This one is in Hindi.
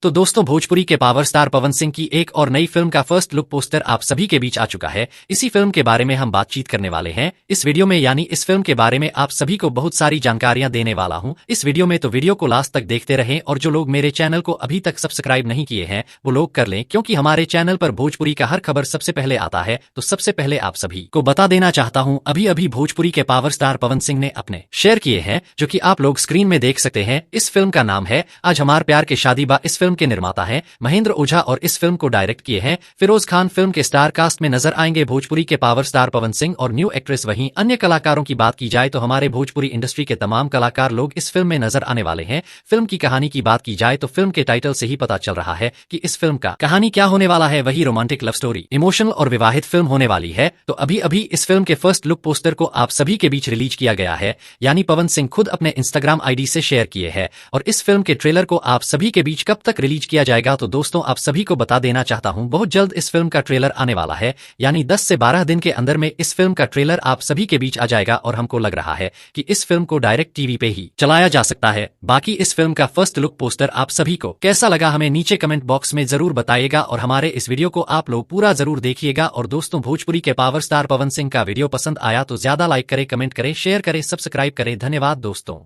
तो दोस्तों भोजपुरी के पावर स्टार पवन सिंह की एक और नई फिल्म का फर्स्ट लुक पोस्टर आप सभी के बीच आ चुका है। इसी फिल्म के बारे में हम बातचीत करने वाले हैं इस वीडियो में, यानी इस फिल्म के बारे में आप सभी को बहुत सारी जानकारियां देने वाला हूं इस वीडियो में। तो वीडियो को लास्ट तक देखते रहें और जो लोग मेरे चैनल को अभी तक सब्सक्राइब नहीं किए हैं वो लोग कर लें, क्योंकि हमारे चैनल पर भोजपुरी का हर खबर सबसे पहले आता है। तो सबसे पहले आप सभी को बता देना चाहता हूँ, अभी अभी भोजपुरी के पावर स्टार पवन सिंह ने अपने शेयर किए हैं, जो कि आप लोग स्क्रीन में देख सकते हैं। इस फिल्म का नाम है आज हमार प्यार के शादी बा। इस फिल्म के निर्माता है महेंद्र ओझा और इस फिल्म को डायरेक्ट किए हैं फिरोज खान। फिल्म के स्टार कास्ट में नजर आएंगे भोजपुरी के पावर स्टार पवन सिंह और न्यू एक्ट्रेस। वहीं अन्य कलाकारों की बात की जाए तो हमारे भोजपुरी इंडस्ट्री के तमाम कलाकार लोग इस फिल्म में नजर आने वाले हैं। फिल्म की कहानी की बात की जाए तो फिल्म के टाइटल से ही पता चल रहा है कि इस फिल्म का कहानी क्या होने वाला है। वही रोमांटिक लव स्टोरी, इमोशनल और विवाहित फिल्म होने वाली है। तो अभी अभी इस फिल्म के फर्स्ट लुक पोस्टर को आप सभी के बीच रिलीज किया गया है, यानी पवन सिंह खुद अपने इंस्टाग्राम आईडी से शेयर किए हैं। और इस फिल्म के ट्रेलर को आप सभी के बीच कब तक रिलीज किया जाएगा, तो दोस्तों आप सभी को बता देना चाहता हूं बहुत जल्द इस फिल्म का ट्रेलर आने वाला है, यानी 10 से 12 दिन के अंदर में इस फिल्म का ट्रेलर आप सभी के बीच आ जाएगा। और हमको लग रहा है कि इस फिल्म को डायरेक्ट टीवी पे ही चलाया जा सकता है। बाकी इस फिल्म का फर्स्ट लुक पोस्टर आप सभी को कैसा लगा हमें नीचे कमेंट बॉक्स में जरूर बताइएगा और हमारे इस वीडियो को आप लोग पूरा जरूर देखिएगा। और दोस्तों भोजपुरी के पावर स्टार पवन सिंह का वीडियो पसंद आया तो ज्यादा लाइक करें, कमेंट करें, शेयर करें, सब्सक्राइब करें। धन्यवाद दोस्तों।